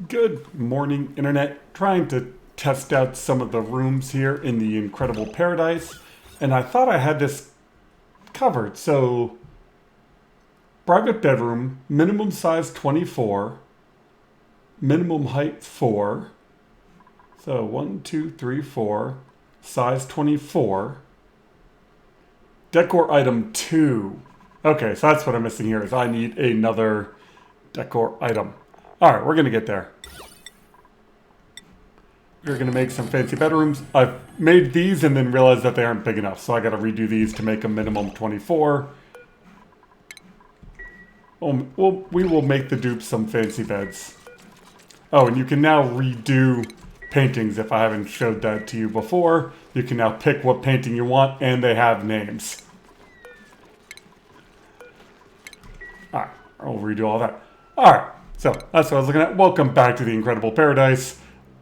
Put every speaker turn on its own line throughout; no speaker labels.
Good morning, Internet. Trying to test out some of the rooms here in the incredible paradise, and I thought I had this covered. So, private bedroom, minimum size 24, minimum height 4. So, 1, 2, 3, 4, size 24. Decor item 2. Okay, so that's what I'm missing here is I need another decor item. Alright, we're gonna get there. We're gonna make some fancy bedrooms. I've made these and then realized that they aren't big enough, so I gotta redo these to make a minimum 24. We will make the dupes some fancy beds. Oh, and you can now redo paintings if I haven't showed that to you before. You can now pick what painting you want, and they have names. Alright, I'll redo all that. Alright. So, that's what I was looking at. Welcome back to the incredible paradise.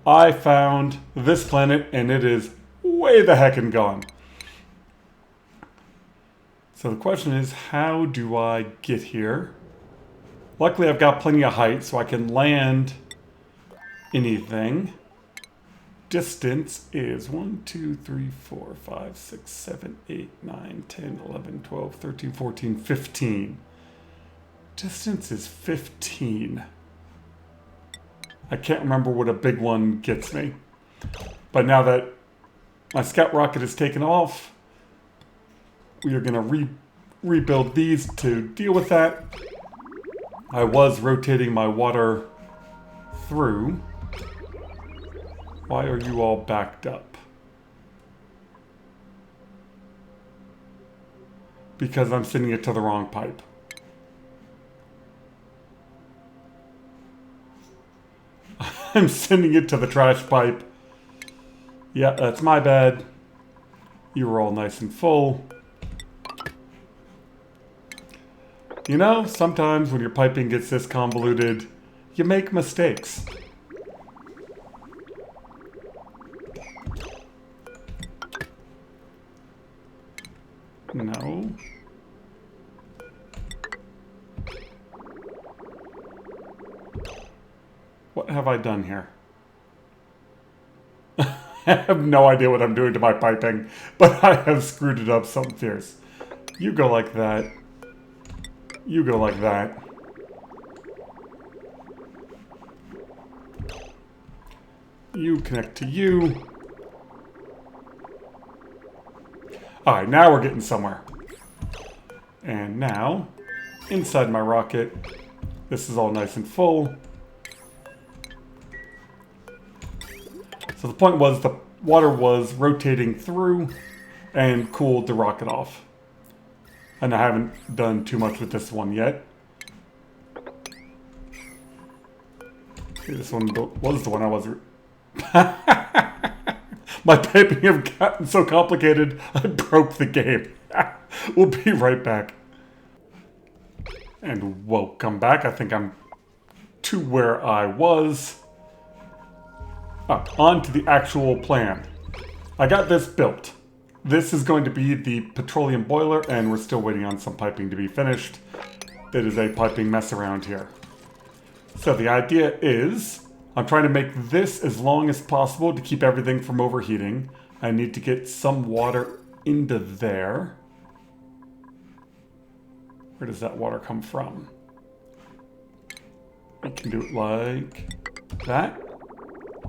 I found this planet, and it is way the heckin' gone. So the question is, how do I get here? Luckily, I've got plenty of height, so I can land anything. Distance is 1, 2, 3, 4, 5, 6, 7, 8, 9, 10, 11, 12, 13, 14, 15. Distance is 15. I can't remember what a big one gets me. But now that my scout rocket is taken off, we are going to rebuild these to deal with that. I was rotating my water through. Why are you all backed up? Because I'm sending it to the wrong pipe. I'm sending it to the trash pipe. Yeah, that's my bad. You were all nice and full. You know, sometimes when your piping gets this convoluted, you make mistakes. No. What have I done here? I have no idea what I'm doing to my piping, but I have screwed it up something fierce. You go like that. You go like that. You connect to you. Alright, now we're getting somewhere. And now, inside my rocket, this is all nice and full. So the point was the water was rotating through and cooled the rocket off. And I haven't done too much with this one yet. Okay, this one was the one I was... My piping have gotten so complicated, I broke the game. We'll be right back. And welcome back. I think I'm to where I was. On to the actual plan. I got this built. This is going to be the petroleum boiler, and we're still waiting on some piping to be finished. It is a piping mess around here. So the idea is, I'm trying to make this as long as possible to keep everything from overheating. I need to get some water into there. Where does that water come from? I can do it like that.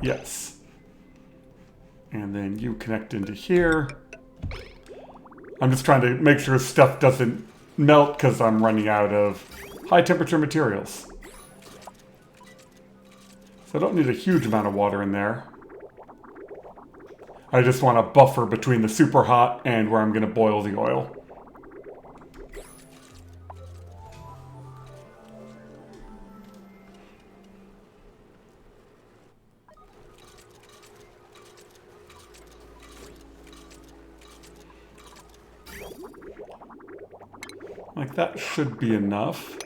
Yes. And then you connect into here. I'm just trying to make sure stuff doesn't melt because I'm running out of high temperature materials. So I don't need a huge amount of water in there. I just want a buffer between the super hot and where I'm going to boil the oil. Like that should be enough.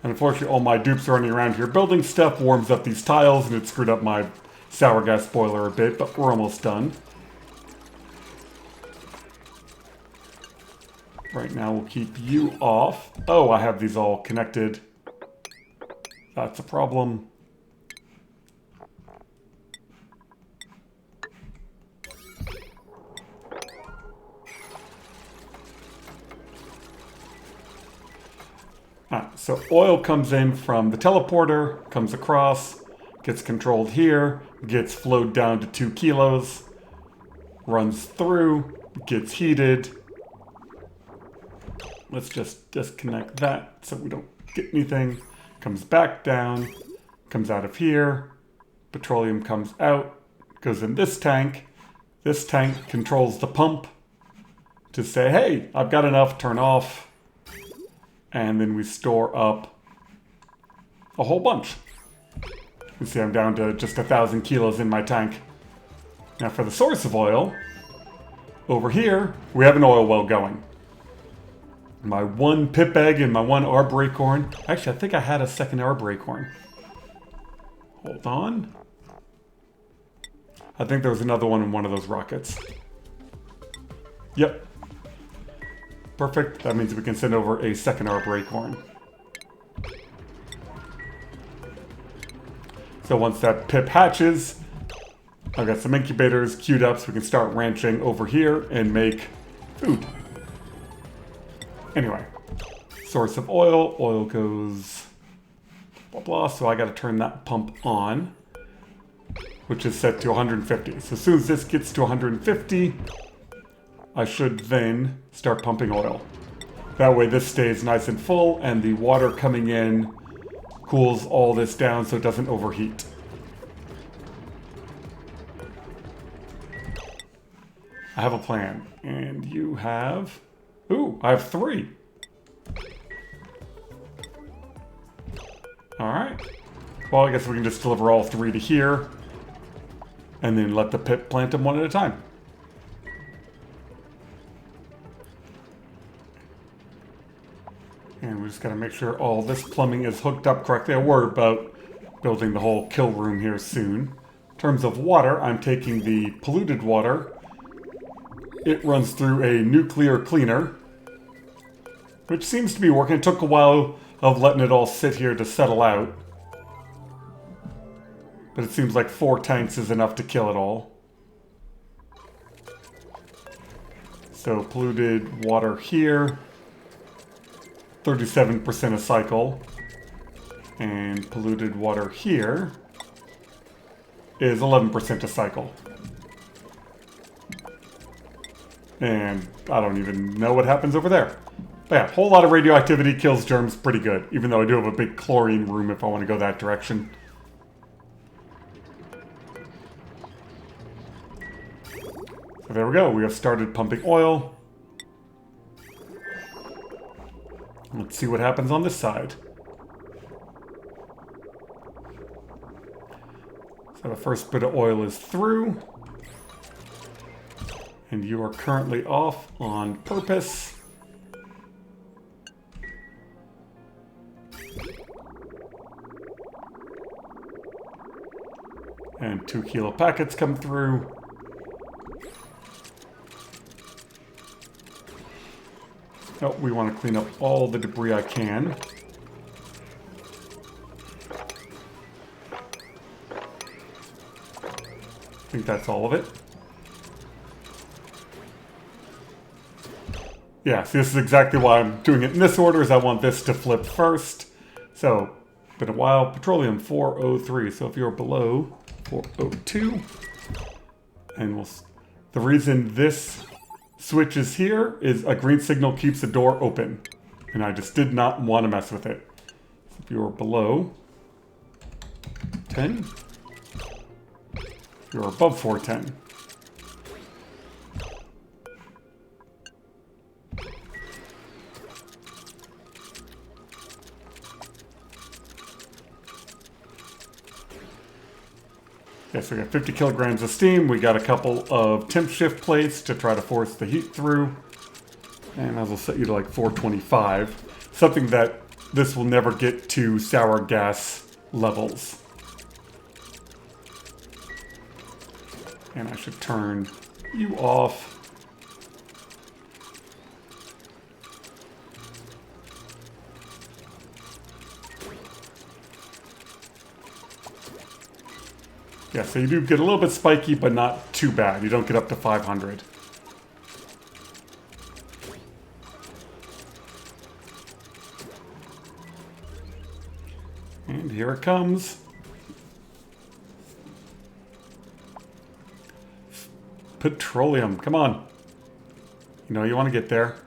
And unfortunately, all my dupes are running around here building stuff, warms up these tiles, and it screwed up my sour gas boiler a bit, but we're almost done. Right now we'll keep you off. Oh, I have these all connected. That's a problem. So oil comes in from the teleporter, comes across, gets controlled here, gets flowed down to 2 kilos, runs through, gets heated. Let's just disconnect that so we don't get anything. Comes back down, comes out of here. Petroleum comes out, goes in this tank. This tank controls the pump to say, hey, I've got enough, turn off. And then we store up a whole bunch. You can see I'm down to just 1,000 kilos in my tank. Now for the source of oil, over here, we have an oil well going. My 1 pip egg and my 1 arbor acorn. Actually, I think I had a second arbor acorn. Hold on. I think there was another one in one of those rockets. Yep. Perfect. That means we can send over a second arbor acorn. So once that pip hatches, I've got some incubators queued up so we can start ranching over here and make food. Anyway, source of oil. Oil goes blah blah, so I got to turn that pump on, which is set to 150. So as soon as this gets to 150, I should then start pumping oil. That way this stays nice and full and the water coming in cools all this down so it doesn't overheat. I have a plan. And you have... Ooh, I have 3. Alright. Well, I guess we can just deliver all 3 to here and then let the pit plant them one at a time. And we just gotta make sure all this plumbing is hooked up correctly. I worry about building the whole kill room here soon. In terms of water, I'm taking the polluted water. It runs through a nuclear cleaner, which seems to be working. It took a while of letting it all sit here to settle out. But it seems like 4 tanks is enough to kill it all. So polluted water here. 37% a cycle, and polluted water here is 11% a cycle. And I don't even know what happens over there. But yeah, a whole lot of radioactivity kills germs pretty good, even though I do have a big chlorine room if I want to go that direction. So there we go, we have started pumping oil. Let's see what happens on this side. So the first bit of oil is through. And you are currently off on purpose. And 2 kilo packets come through. Oh, we want to clean up all the debris I can. I think that's all of it. Yeah, see, this is exactly why I'm doing it in this order, is I want this to flip first. So, been a while. Petroleum 403. So if you're below 402, and the reason this switch is here is a green signal keeps the door open, and I just did not want to mess with it. So if you're below 10, you're above 410. Okay, so we got 50 kilograms of steam. We got a couple of temp shift plates to try to force the heat through. And I will set you to like 425. Something that this will never get to sour gas levels. And I should turn you off. Yeah, so you do get a little bit spiky, but not too bad. You don't get up to 500. And here it comes. Petroleum, come on. You know you want to get there.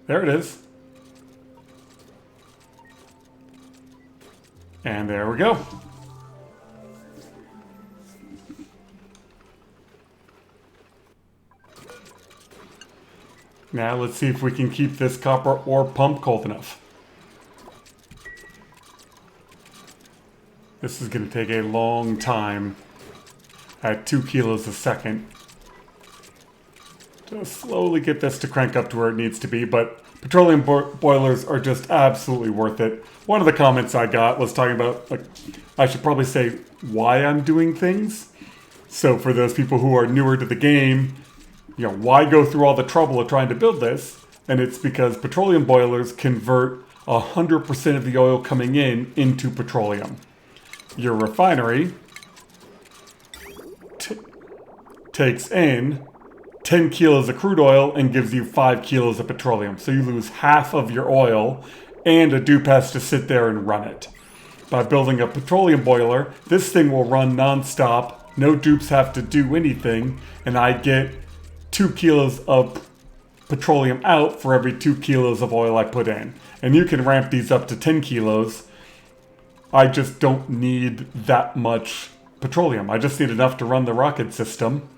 There it is. And there we go. Now let's see if we can keep this copper ore pump cold enough. This is going to take a long time at 2 kilos a second to slowly get this to crank up to where it needs to be, but petroleum boilers are just absolutely worth it. One of the comments I got was talking about, like, I should probably say why I'm doing things. So for those people who are newer to the game, you know, why go through all the trouble of trying to build this? And it's because petroleum boilers convert 100% of the oil coming in into petroleum. Your refinery takes in 10 kilos of crude oil and gives you 5 kilos of petroleum. So you lose half of your oil, and a dupe has to sit there and run it. By building a petroleum boiler, this thing will run non-stop, no dupes have to do anything, and I get 2 kilos of petroleum out for every 2 kilos of oil I put in. And you can ramp these up to 10 kilos. I just don't need that much petroleum. I just need enough to run the rocket system.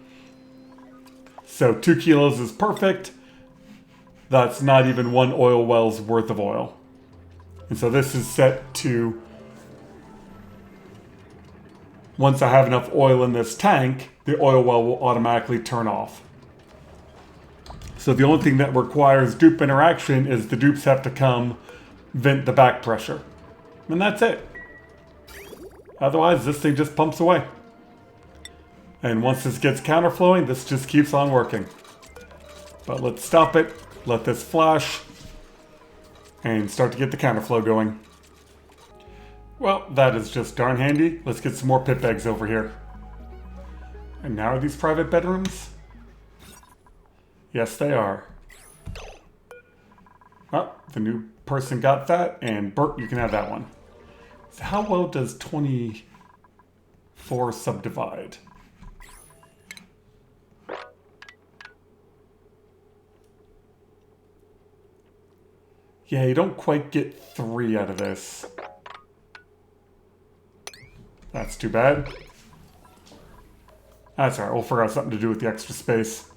So 2 kilos is perfect. That's not even one oil well's worth of oil. And so this is set to, once I have enough oil in this tank, the oil well will automatically turn off. So the only thing that requires dupe interaction is the dupes have to come vent the back pressure. And that's it. Otherwise, this thing just pumps away. And once this gets counterflowing, this just keeps on working. But let's stop it, let this flash, and start to get the counterflow going. Well, that is just darn handy. Let's get some more pip eggs over here. And now are these private bedrooms? Yes, they are. Oh, the new person got that, and Bert, you can have that one. So how well does 24 subdivide? Yeah, you don't quite get 3 out of this. That's too bad. That's alright, we'll figure out something to do with the extra space.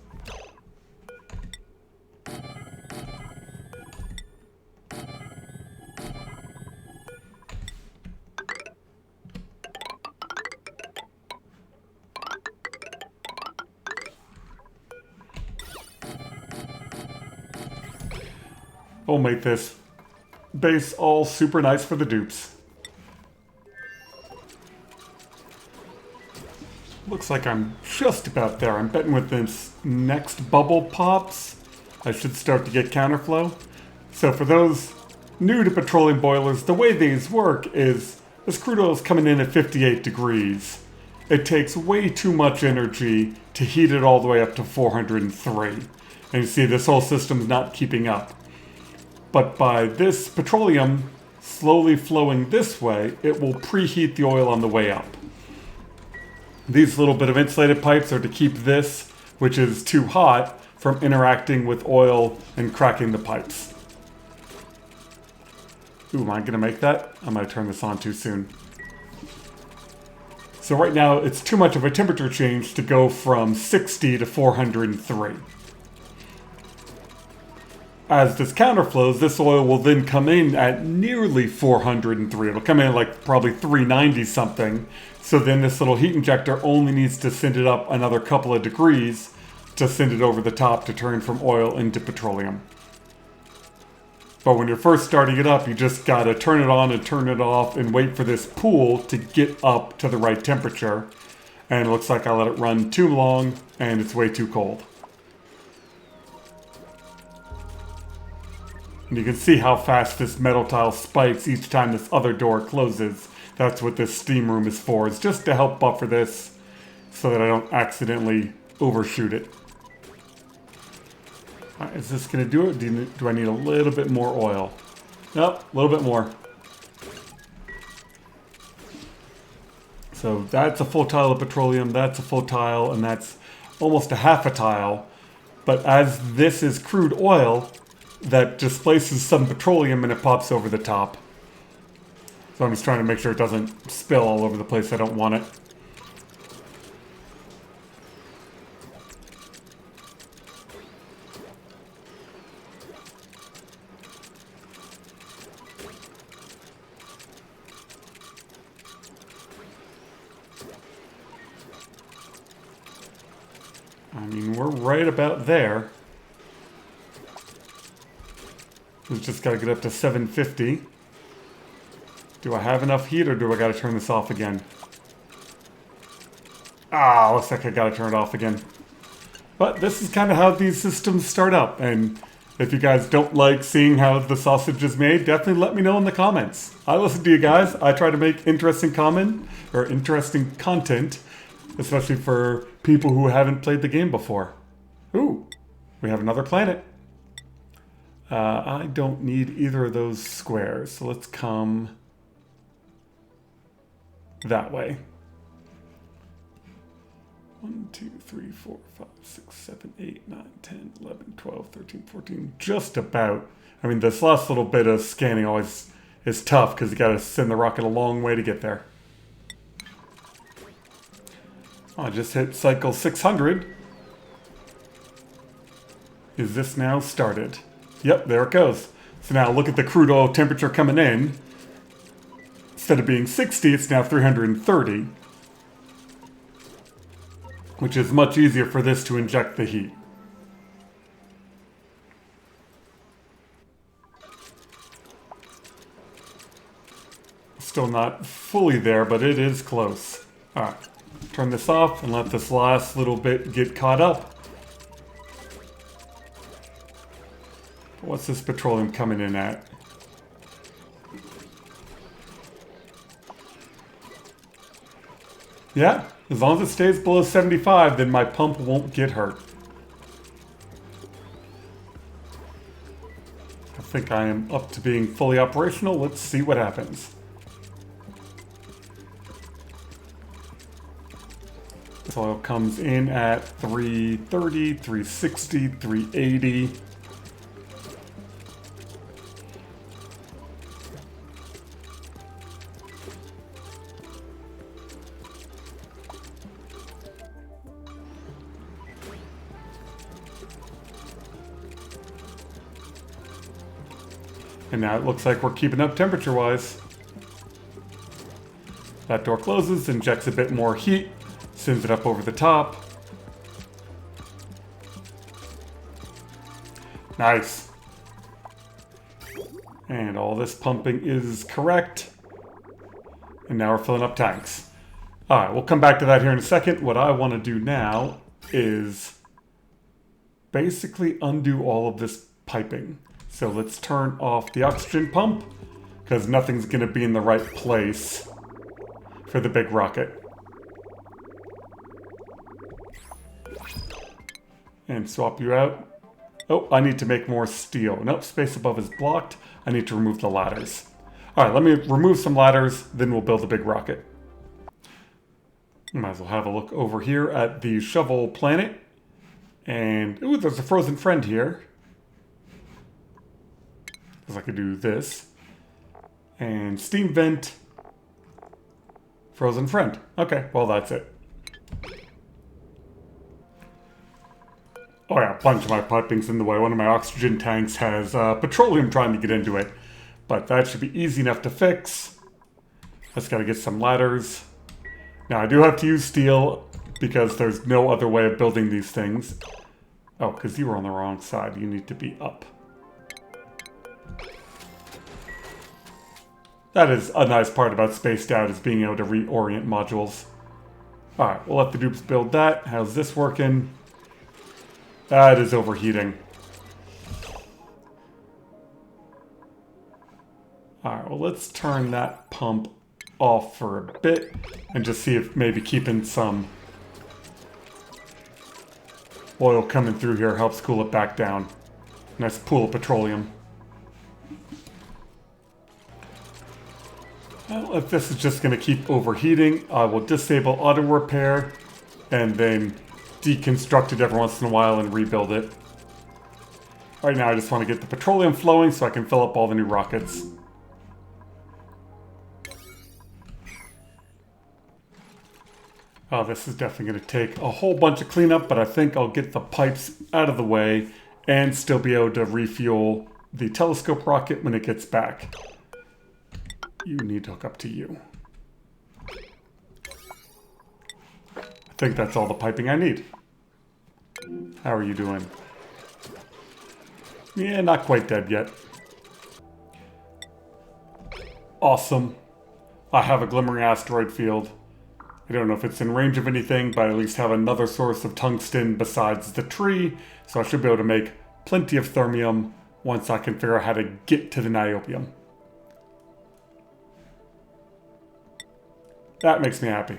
We'll make this base all super nice for the dupes. Looks like I'm just about there. I'm betting with this next bubble pops, I should start to get counterflow. So for those new to petroleum boilers, the way these work is this crude oil is coming in at 58 degrees. It takes way too much energy to heat it all the way up to 403. And you see this whole system's not keeping up. But by this petroleum slowly flowing this way, it will preheat the oil on the way up. These little bit of insulated pipes are to keep this, which is too hot, from interacting with oil and cracking the pipes. Ooh, am I going to make that? I might turn this on too soon. So right now, it's too much of a temperature change to go from 60 to 403. As this counterflows, this oil will then come in at nearly 403. It'll come in at like probably 390 something. So then this little heat injector only needs to send it up another couple of degrees to send it over the top to turn from oil into petroleum. But when you're first starting it up, you just gotta turn it on and turn it off and wait for this pool to get up to the right temperature. And it looks like I let it run too long and it's way too cold. And you can see how fast this metal tile spikes each time this other door closes. That's what this steam room is for. It's just to help buffer this so that I don't accidentally overshoot it. All right, is this going to do it? Do I need a little bit more oil? Nope, a little bit more. So that's a full tile of petroleum, that's a full tile, and that's almost a half a tile. But as this is crude oil, that displaces some petroleum and it pops over the top. So I'm just trying to make sure it doesn't spill all over the place. I don't want it. I mean, we're right about there. We've just got to get up to 750. Do I have enough heat or do I got to turn this off again? Ah, looks like I got to turn it off again. But this is kind of how these systems start up. And if you guys don't like seeing how the sausage is made, definitely let me know in the comments. I listen to you guys. I try to make interesting content, especially for people who haven't played the game before. Ooh, we have another planet. I don't need either of those squares, so let's come that way. 1, 2, 3, 4, 5, 6, 7, 8, 9, 10, 11, 12, 13, 14. Just about. I mean, this last little bit of scanning always is tough because you got to send the rocket a long way to get there. I just hit cycle 600. Is this now started? Yep, there it goes. So now look at the crude oil temperature coming in. Instead of being 60, it's now 330. Which is much easier for this to inject the heat. Still not fully there, but it is close. Alright, turn this off and let this last little bit get caught up. What's this petroleum coming in at? Yeah, as long as it stays below 75, then my pump won't get hurt. I think I am up to being fully operational. Let's see what happens. This oil comes in at 330, 360, 380. And now it looks like we're keeping up temperature-wise. That door closes, injects a bit more heat, sends it up over the top. Nice. And all this pumping is correct. And now we're filling up tanks. Alright, we'll come back to that here in a second. What I want to do now is basically undo all of this piping. So let's turn off the oxygen pump, because nothing's going to be in the right place for the big rocket. And swap you out. Oh, I need to make more steel. Nope, space above is blocked. I need to remove the ladders. Alright, let me remove some ladders, then we'll build a big rocket. Might as well have a look over here at the shovel planet. And, ooh, there's a frozen friend here. Because I could do this. And steam vent. Frozen friend. Okay, well that's it. Oh yeah, a bunch of my piping's in the way. One of my oxygen tanks has petroleum trying to get into it. But that should be easy enough to fix. Just gotta get some ladders. Now I do have to use steel because there's no other way of building these things. Oh, because you were on the wrong side. You need to be up. That is a nice part about Spaced Out, is being able to reorient modules. Alright, we'll let the dupes build that. How's this working? That is overheating. Alright, well let's turn that pump off for a bit and just see if maybe keeping some oil coming through here helps cool it back down. Nice pool of petroleum. Well, if this is just going to keep overheating, I will disable auto repair and then deconstruct it every once in a while and rebuild it. Right now I just want to get the petroleum flowing so I can fill up all the new rockets. Oh, this is definitely going to take a whole bunch of cleanup, but I think I'll get the pipes out of the way and still be able to refuel the telescope rocket when it gets back. You need to hook up to you. I think that's all the piping I need. How are you doing? Yeah, not quite dead yet. Awesome. I have a glimmering asteroid field. I don't know if it's in range of anything, but I at least have another source of tungsten besides the tree, so I should be able to make plenty of thermium once I can figure out how to get to the niobium. That makes me happy.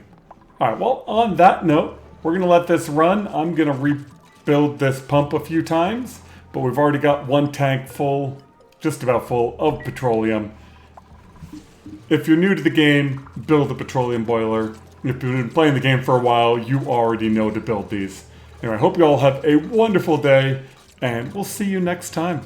Alright, well, on that note, we're going to let this run. I'm going to rebuild this pump a few times, but we've already got one tank full, just about full, of petroleum. If you're new to the game, build a petroleum boiler. If you've been playing the game for a while, you already know to build these. Anyway, I hope you all have a wonderful day, and we'll see you next time.